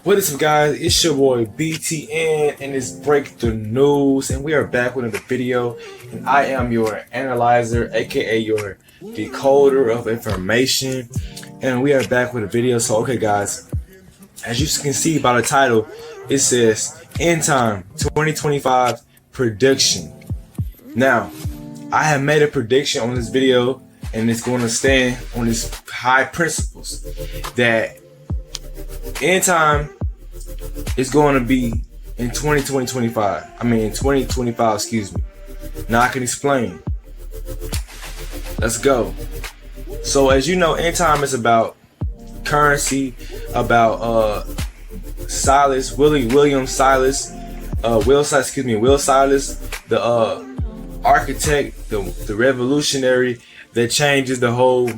What is up, guys? It's your boy BTN and it's Break the News, and we are back with another video. And I am your analyzer, aka your decoder of information, and we are back with a video. So, okay, guys, as you can see by the title, it says End Time 2025 Prediction. Now, I have made a prediction on this video, and it's going to stand on these high principles that End time is going to be in 2025. I mean 2025, excuse me. Now I can explain. Let's go. So as you know, end time is about currency, about Will Silas, the architect, the revolutionary that changes the whole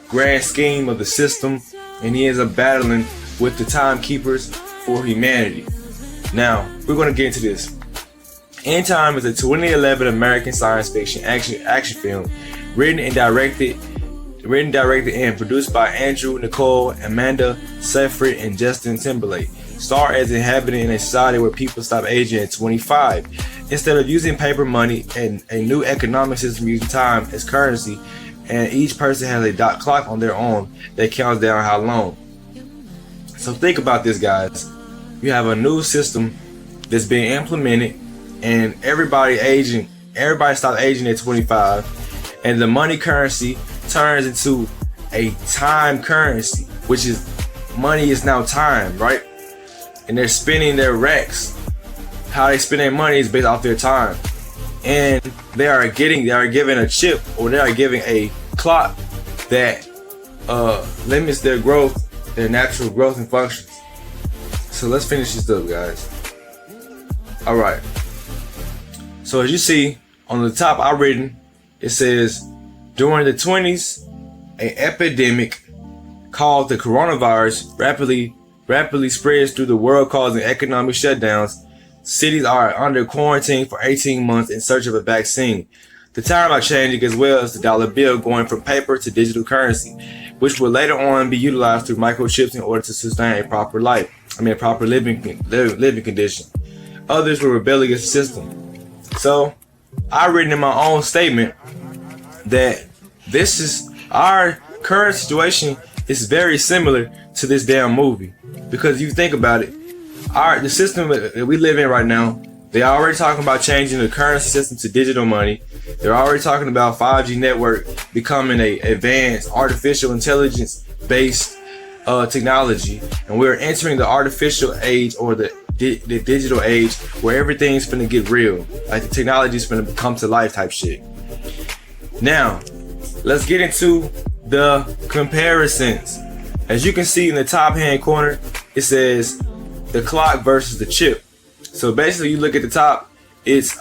grand scheme of the system, and he ends up battling with the timekeepers for humanity. Now, we're going to get into this. End Time is a 2011 American science fiction action film written, directed, and produced by Andrew Niccol, Amanda Seyfried, and Justin Timberlake. Star as inhabiting in a society where people stop aging at 25. Instead of using paper money and a new economic system using time as currency, and each person has a dot clock on their arm that counts down how long. So think about this, guys. You have a new system that's being implemented, and everybody stops aging at 25, and the money currency turns into a time currency, which is money is now time, right? And they're spending their racks. How they spend their money is based off their time, and they are given a chip, or they are giving a clock that limits their growth, their natural growth and functions. So let's finish this up, guys. Alright. So as you see on the top, it says, during the 20s, an epidemic called the coronavirus rapidly spreads through the world, causing economic shutdowns. Cities are under quarantine for 18 months in search of a vaccine. The time are changing, as well as the dollar bill going from paper to digital currency, which will later on be utilized through microchips in order to sustain a proper living condition. Others will rebel against the system. So, I written in my own statement that this is our current situation is very similar to this damn movie, because you think about it, the system that we live in right now, they're already talking about changing the currency system to digital money. They're already talking about 5G network becoming a advanced artificial intelligence based technology, and we're entering the artificial age, or the digital age, where everything's gonna get real, like the technology's gonna come to life type shit. Now, let's get into the comparisons. As you can see in the top hand corner, it says the clock versus the chip. So basically, you look at the top, it's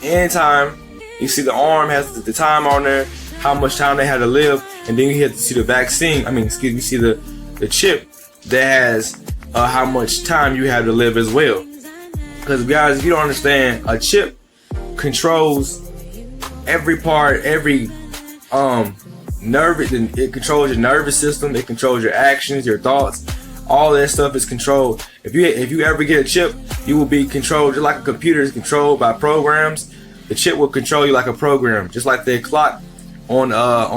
end time. You see the arm has the time on there, how much time they had to live, and then you have to see the vaccine. You see the chip that has how much time you have to live as well. Because guys, if you don't understand, a chip controls every part, every it controls your nervous system, it controls your actions, your thoughts. All that stuff is controlled. If you ever get a chip, you will be controlled just like a computer is controlled by programs. The chip will control you like a program, just like the clock on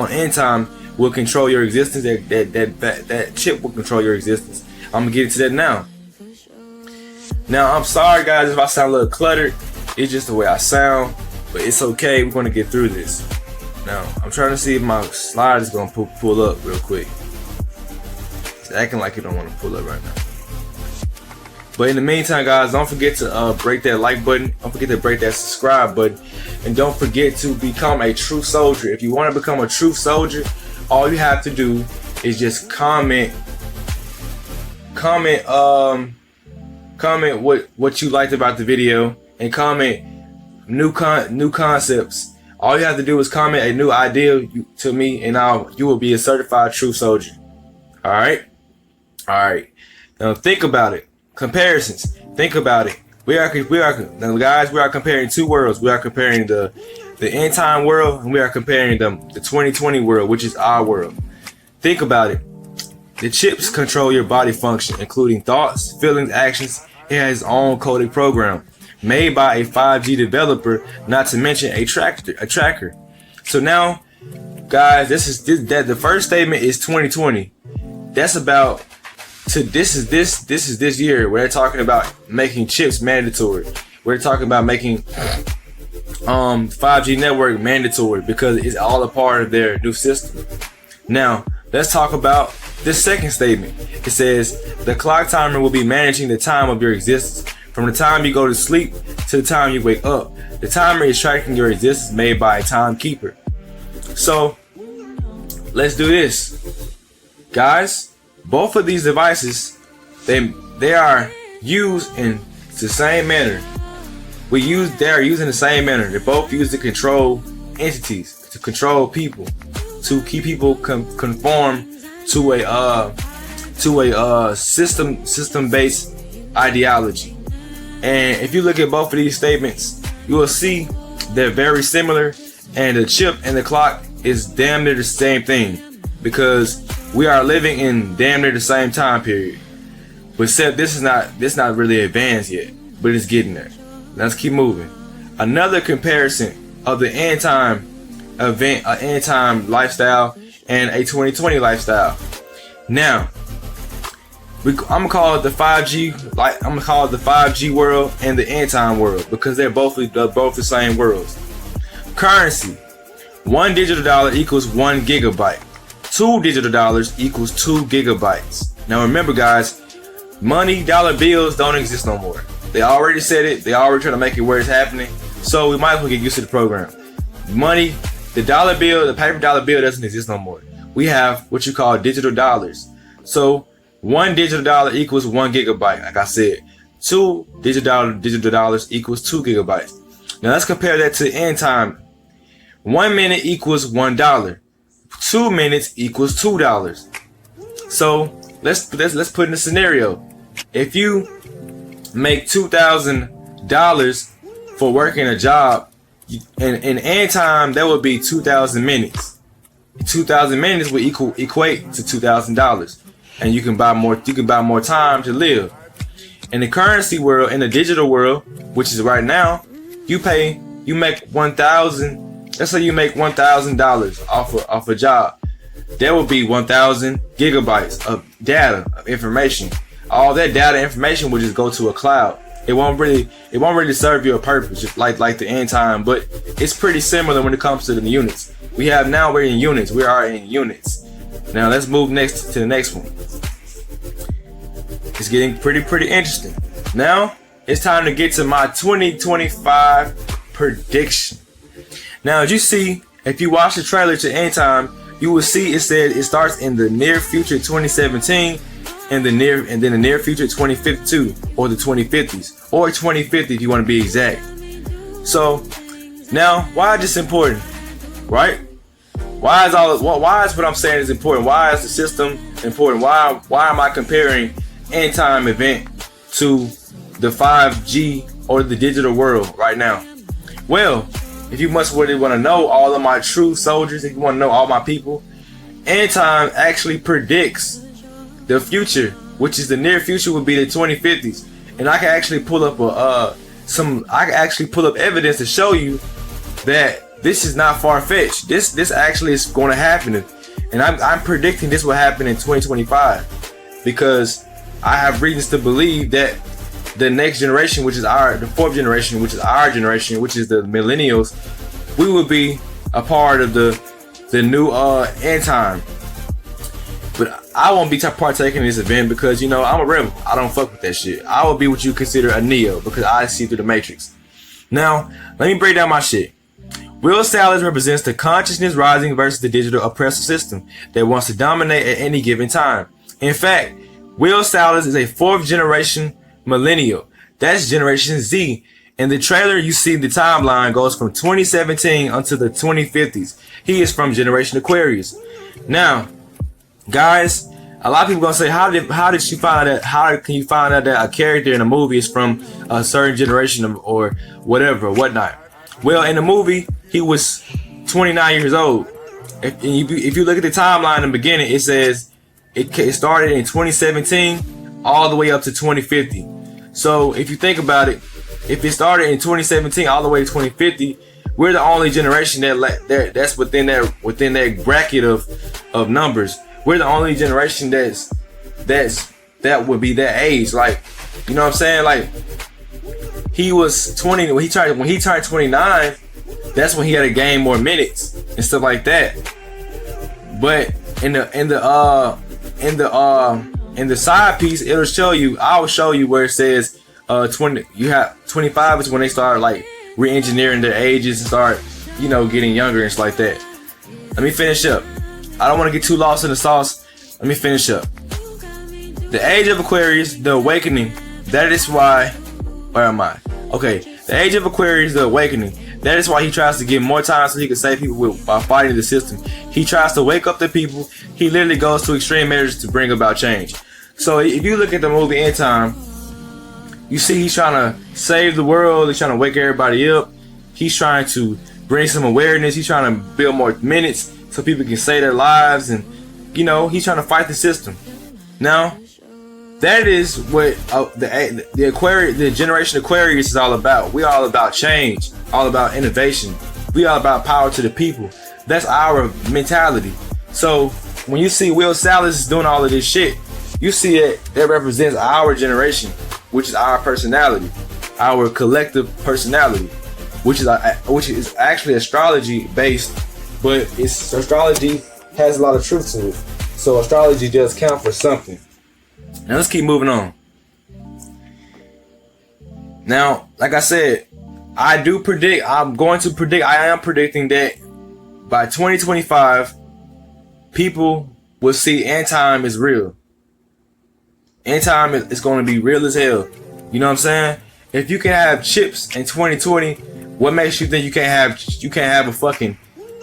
end time will control your existence. That chip will control your existence. I'm gonna get into that now. Now, I'm sorry, guys, if I sound a little cluttered. It's just the way I sound, but it's okay. We're gonna get through this. Now, I'm trying to see if my slide is gonna pull up real quick. It's acting like it don't want to pull up right now. But in the meantime, guys, don't forget to break that like button. Don't forget to break that subscribe button. And don't forget to become a true soldier. If you want to become a true soldier, all you have to do is just comment what you liked about the video, and comment new concepts. All you have to do is comment a new idea to me, and you will be a certified true soldier. All right. Now think about it. Comparisons. Think about it. We are comparing two worlds. We are comparing the end time world, and we are comparing the 2020 world, which is our world. Think about it. The chips control your body function, including thoughts, feelings, actions. It has its own coded program made by a 5G developer, not to mention a tracker. So now, guys, the first statement is 2020. That's about this is this year where they're talking about making chips mandatory. We're talking about making 5G network mandatory because it's all a part of their new system. Now, let's talk about the second statement. It says the clock timer will be managing the time of your existence from the time you go to sleep to the time you wake up. The timer is tracking your existence made by a timekeeper. So, let's do this. Guys, both of these devices, they are used in the same manner. They are used in the same manner. They're both used to control entities, to control people, to keep people conform to a system-based ideology. And if you look at both of these statements, you will see they're very similar, and the chip and the clock is damn near the same thing because we are living in damn near the same time period. But except this is not really advanced yet, but it's getting there. Let's keep moving. Another comparison of the end time event, an end time lifestyle, and a 2020 lifestyle. Now, I'm gonna call it the 5G. I'm gonna call it the 5G world and the end time world because they're both the same worlds. Currency: $1 digital equals 1 gigabyte. $2 digital equals 2 gigabytes. Now remember, guys, money, dollar bills don't exist no more. They already said it. They already trying to make it where it's happening. So we might as well get used to the program. Money, the dollar bill, the paper dollar bill doesn't exist no more. We have what you call digital dollars. So $1 digital equals 1 gigabyte. Like I said, 2 digital dollars equals 2 gigabytes. Now let's compare that to end time. 1 minute equals $1. 2 minutes equals $2. So let's put in a scenario. If you make $2,000 for working a job, in end time that would be 2,000 minutes. 2,000 minutes would equate to $2,000, and you can buy more time to live. In the currency world, in the digital world, which is right now, you make 1,000. Let's say you make $1,000 off a job. That would be 1,000 gigabytes of data, of information. All that data information would just go to a cloud. It won't really serve you a purpose, just like the end time. But it's pretty similar when it comes to the units. We're in units. We are in units. Now let's move next to the next one. It's getting pretty interesting. Now it's time to get to my 2025 prediction. Now, as you see, if you watch the trailer to end time, you will see it said it starts in the near future 2017 and then the near future 2052 or the 2050s or 2050 if you want to be exact. So now, why is this important, right? Why is what I'm saying is important? Why is the system important? Why am I comparing end time event to the 5G or the digital world right now? Well, if you must really want to know all of my true soldiers, if you want to know all my people, end time actually predicts the future, which is the near future would be the 2050s. And I can actually pull up evidence to show you that this is not far-fetched. This actually is going to happen. And I'm predicting this will happen in 2025 because I have reasons to believe that the next generation, which is the fourth generation, which is our generation, which is the millennials, we will be a part of the new end time. But I won't be partaking in this event because, I'm a rebel. I don't fuck with that shit. I will be what you consider a Neo because I see through the Matrix. Now, let me break down my shit. Will Salas represents the consciousness rising versus the digital oppressive system that wants to dominate at any given time. In fact, Will Salas is a fourth generation millennial. That's Generation Z. In the trailer, you see the timeline goes from 2017 until the 2050s. He is from Generation Aquarius. Now, guys, a lot of people gonna say, how did you find out that? How can you find out that a character in a movie is from a certain generation or whatever, whatnot? Well, in the movie, he was 29 years old. If you look at the timeline in the beginning, it says it started in 2017 all the way up to 2050. So if you think about it, if it started in 2017 all the way to 2050, we're the only generation that's within that bracket of numbers. We're the only generation that would be that age. Like, you know what I'm saying? Like, he was 20 when he turned 29. That's when he had to gain more minutes and stuff like that. But in the side piece, it'll show you. I will show you where it says 20. You have 25 is when they start like re-engineering their ages and start, you know, getting younger and stuff like that. Let me finish up. I don't want to get too lost in the sauce. Let me finish up. The age of Aquarius, the awakening. That is why. Where am I? Okay. The age of Aquarius, the awakening. That is why he tries to get more time so he can save people by fighting the system. He tries to wake up the people. He literally goes to extreme measures to bring about change. So if you look at the movie End Time, you see he's trying to save the world. He's trying to wake everybody up. He's trying to bring some awareness. He's trying to build more minutes so people can save their lives. And, you know, he's trying to fight the system. Now, that is what the generation Aquarius is all about. We all about change, all about innovation. We all about power to the people. That's our mentality. So when you see Will Salas doing all of this shit, you see it that represents our generation, which is our personality, our collective personality, which is actually astrology based, but astrology has a lot of truth to it. So astrology does count for something. Now let's keep moving on. Now, like I said, I am predicting that by 2025, people will see End Time is real. End Time is going to be real as hell. You know what I'm saying? If you can have chips in 2020, what makes you think you can't have a fucking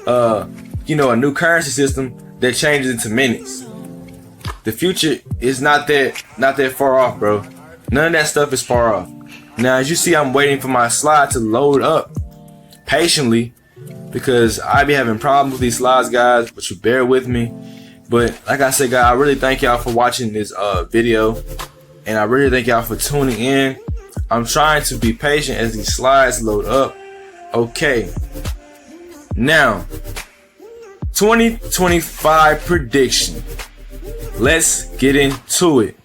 a new currency system that changes into minutes? The future is not that far off, bro. None of that stuff is far off. Now, as you see, I'm waiting for my slide to load up patiently because I be having problems with these slides, guys, but you bear with me. But like I said, guys, I really thank y'all for watching this video, and I really thank y'all for tuning in. I'm trying to be patient as these slides load up. Okay. Now, 2025 prediction. Let's get into it.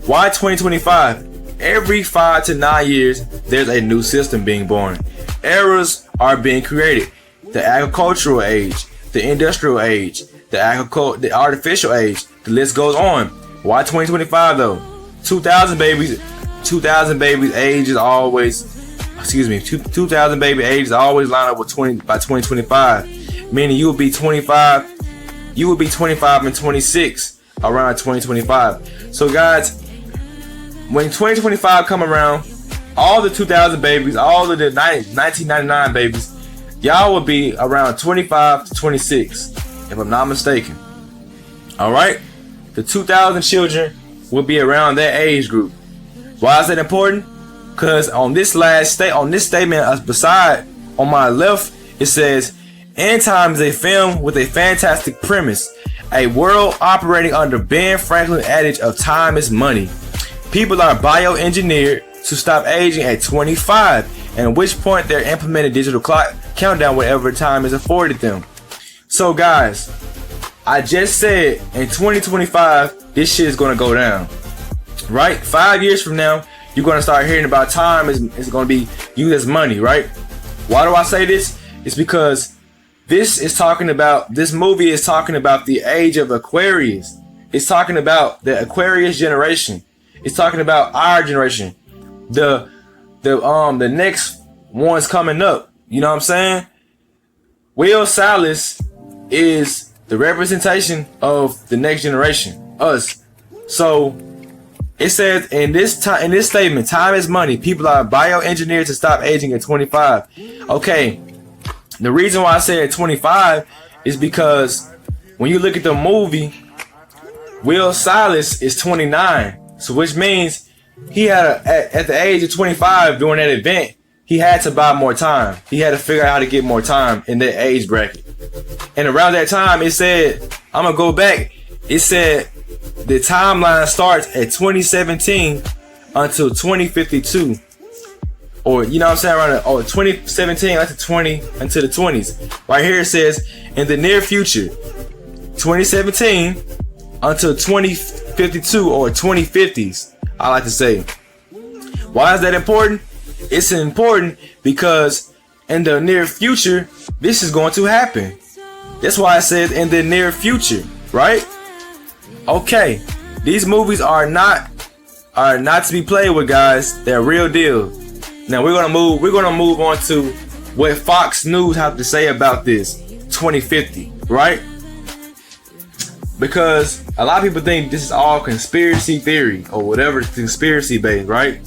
Why 2025? Every 5 to 9 years, there's a new system being born. Eras are being created. The agricultural age, the industrial age, the artificial age. The list goes on. Why 2025 though? 2000 babies age is always, 2000 baby age is always line up with 20 by 2025. Meaning you will be 25 and 26 around 2025. So guys, when 2025 come around, all the 2000 babies, all of the 1999 babies, y'all will be around 25 to 26, if I'm not mistaken. All right, the 2000 children will be around that age group. Why is that important? Because on this statement, beside on my left, it says, End Time is a film with a fantastic premise. A world operating under Ben Franklin's adage of time is money. People are bioengineered to stop aging at 25, and at which point they're implemented digital clock countdown whenever time is afforded them. So guys, I just said in 2025, this shit is going to go down. Right? 5 years from now, you're going to start hearing about time is going to be used as money, right? Why do I say this? It's because this movie is talking about the age of Aquarius. It's talking about the Aquarius generation. It's talking about our generation. The next ones coming up. You know what I'm saying? Will Salas is the representation of the next generation, us. So it says in this statement, time is money. People are bioengineered to stop aging at 25. Okay. The reason why I said 25 is because when you look at the movie, Will Salas is 29. So which means he had at the age of 25 during that event, he had to buy more time. He had to figure out how to get more time in that age bracket. And around that time, it said, I'm going to go back. It said the timeline starts at 2017 until 2052. Or, you know what I'm saying, around 2017 up to 20 until the 20s. Right here it says, in the near future, 2017 until 2052 or 2050s, I like to say. Why is that important? It's important because in the near future, this is going to happen. That's why it says in the near future, right? Okay, these movies are not to be played with, guys. They're real deal. Now we're gonna move on to what Fox News have to say about this 2050, right? Because a lot of people think this is all conspiracy theory or whatever, conspiracy based, right?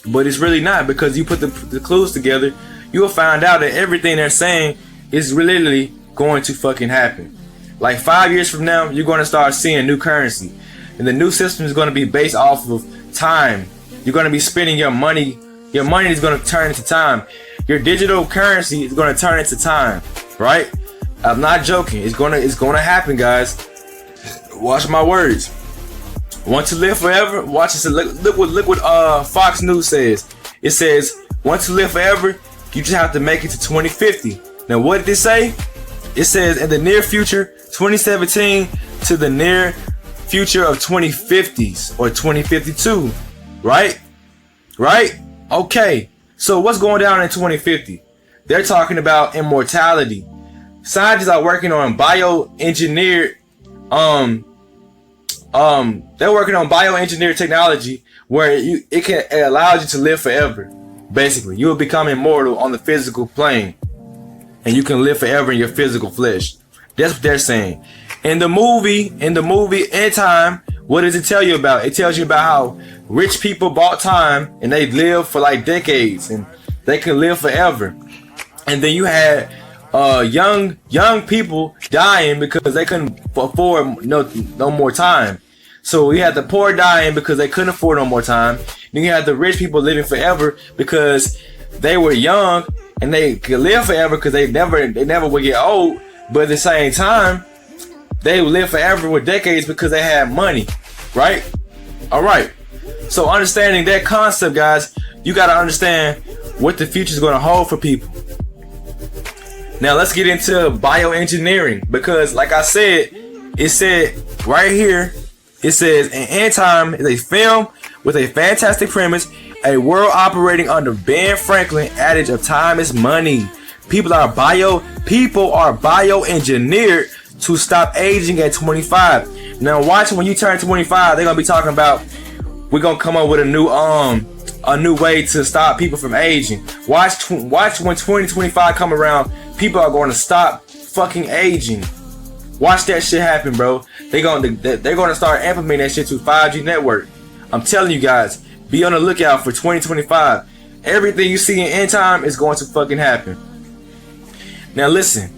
But it's really not, because you put the clues together, you will find out that everything they're saying is literally going to fucking happen. Like 5 years from now, you're gonna start seeing new currency, and the new system is gonna be based off of time. You're gonna be spending your money. Your money is going to turn into time. Your digital currency is going to turn into time, right? I'm not joking. It's going to happen, guys. Watch my words. Want to live forever? Watch this. Look what Fox News says. It says, want to live forever? You just have to make it to 2050. Now, what did it say? It says in the near future, 2017 to the near future of 2050s or 2052, right? Right? Okay, so what's going down in 2050? They're talking about immortality. Scientists are working on bioengineered, they're working on bioengineered technology where it allows you to live forever. Basically, you will become immortal on the physical plane, and you can live forever in your physical flesh. That's what they're saying. In the movie In Time, what does it tell you about? It tells you about how rich people bought time and they lived for like decades and they could live forever. And then you had young people dying because they couldn't afford no more time. So you had the poor dying because they couldn't afford no more time. Then you had the rich people living forever because they were young and they could live forever because they never would get old. But at the same time, they would live forever with decades because they had money, right? All right. So understanding that concept, guys, you got to understand what the future is going to hold for people. Now let's get into bioengineering, because like I said, it said right here, it says in End Time is a film with a fantastic premise, a world operating under Ben Franklin adage of time is money. People are bioengineered to stop aging at 25. Now watch, when you turn 25, they're gonna be talking about, we're gonna come up with a new way to stop people from aging. Watch when 2025 come around, people are going to stop fucking aging. Watch that shit happen, bro. They're gonna start implementing that shit to 5G network. I'm telling you guys, be on the lookout for 2025. Everything you see in End Time is going to fucking happen. Now listen,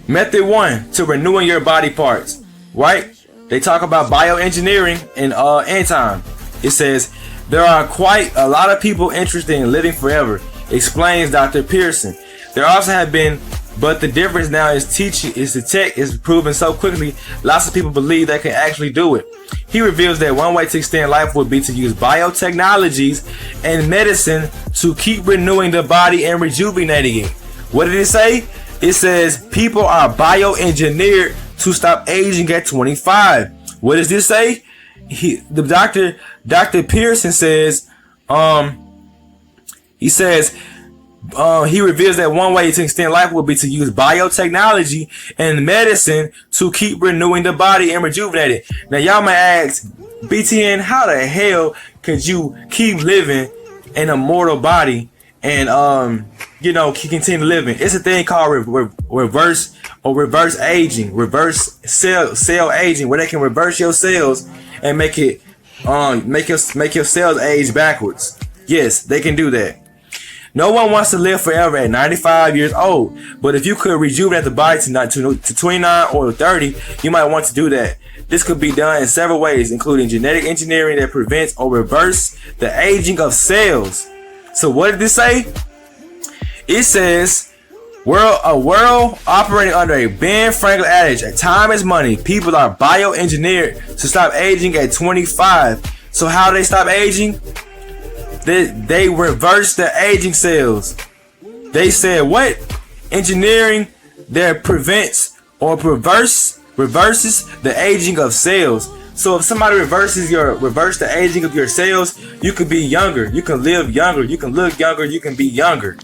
method 1 to renewing your body parts, right? They talk about bioengineering in End Time. It says, there are quite a lot of people interested in living forever, explains Dr. Pearson. There also have been, but the difference now is the tech is proven so quickly, lots of people believe they can actually do it. He reveals that one way to extend life would be to use biotechnologies and medicine to keep renewing the body and rejuvenating it. What did it say? It says people are bioengineered to stop aging at 25. What does this say? Dr. Pearson says, he says, he reveals that one way to extend life would be to use biotechnology and medicine to keep renewing the body and rejuvenate it. Now y'all might ask, BTN, how the hell could you keep living in a mortal body and continue living? It's a thing called reverse aging, reverse cell aging, where they can reverse your cells and make your cells age backwards. Yes, they can do that. No one wants to live forever at 95 years old, but if you could rejuvenate the body to 29 or 30, you might want to do that. This could be done in several ways, including genetic engineering that prevents or reverse the aging of cells. So what did this say? It says A world operating under a Ben Franklin adage, time is money. People are bioengineered to stop aging at 25. So how do they stop aging? They reverse the aging cells. They said what? Engineering that prevents or reverses the aging of cells. So if somebody reverse the aging of your cells, you can be younger, you can live younger, you can look younger, you can be younger.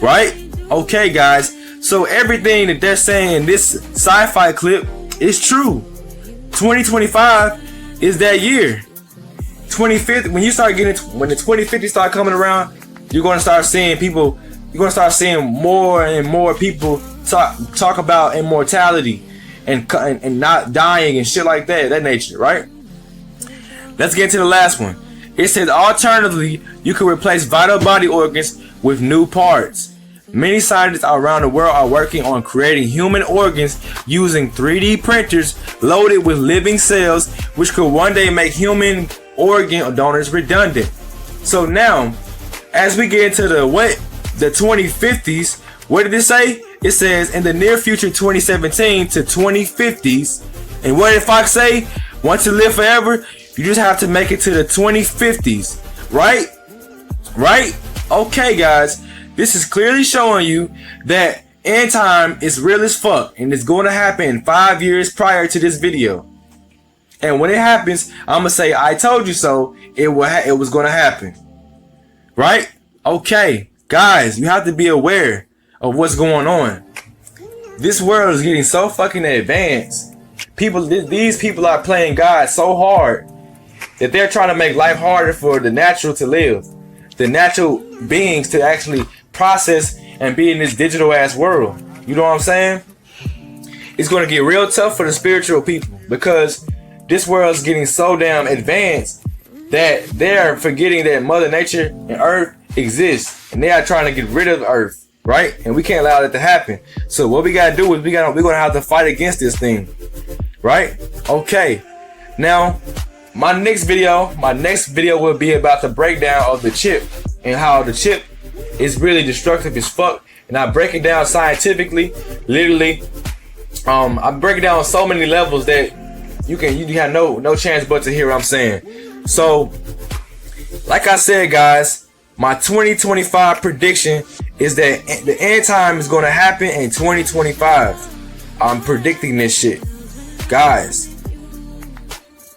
Right? Okay, guys. So everything that they're saying in this sci-fi clip is true. 2025 is that year. 2050, when the 2050 start coming around, you're gonna start seeing people. You're gonna start seeing more and more people talk about immortality and not dying and shit like that nature, right? Let's get into the last one. It says alternatively, you can replace vital body organs with new parts. Many scientists around the world are working on creating human organs using 3D printers loaded with living cells, which could one day make human organ donors redundant. So now, as we get into the 2050s, what did it say? It says in the near future, 2017 to 2050s. And what did Fox say? Want to live forever? You just have to make it to the 2050s, right? Right? Okay, guys. This is clearly showing you that end time is real as fuck, and it's going to happen 5 years prior to this video. And when it happens, I'm gonna say I told you so. It was going to happen, right? Okay, guys, you have to be aware of what's going on. This world is getting so fucking advanced. These people are playing God so hard that they're trying to make life harder for the natural to live, the natural beings to actually process and be in this digital ass world. You know what I'm saying? It's going to get real tough for the spiritual people because this world is getting so damn advanced that they're forgetting that Mother Nature and Earth exists, and they are trying to get rid of Earth, right? And we can't allow that to happen. So what we gotta do is we're gonna have to fight against this thing, right? Okay. Now, my next video will be about the breakdown of the chip and how the chip is really destructive as fuck. And I break it down scientifically, literally. I break it down on so many levels that you have no chance but to hear what I'm saying. So, like I said, guys, my 2025 prediction is that the end time is going to happen in 2025. I'm predicting this shit, guys.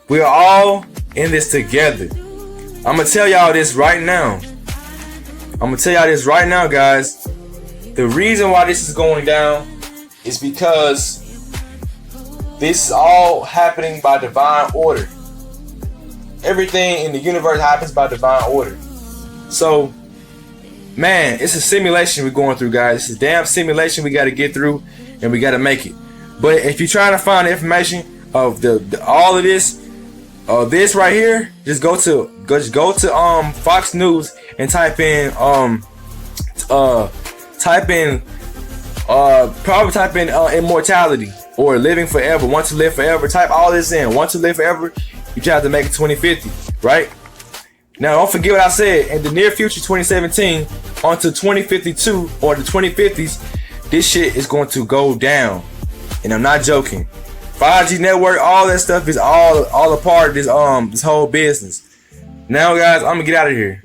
We are all in this together. I'm gonna tell y'all this right now. Guys. The reason why this is going down is because this is all happening by divine order. Everything in the universe happens by divine order. So, man, it's a simulation we're going through, guys. It's a damn simulation we got to get through, and we got to make it. But if you're trying to find the information of all of this, this right here, just go to Fox News and type in immortality or living forever, want to live forever. Type all this in, want to live forever. You just have to make it 2050, right? Now don't forget what I said. In the near future, 2017 onto 2052 or the 2050s, this shit is going to go down, and I'm not joking. 5G network, all that stuff is all a part of this whole business. Now, guys, I'm gonna get out of here.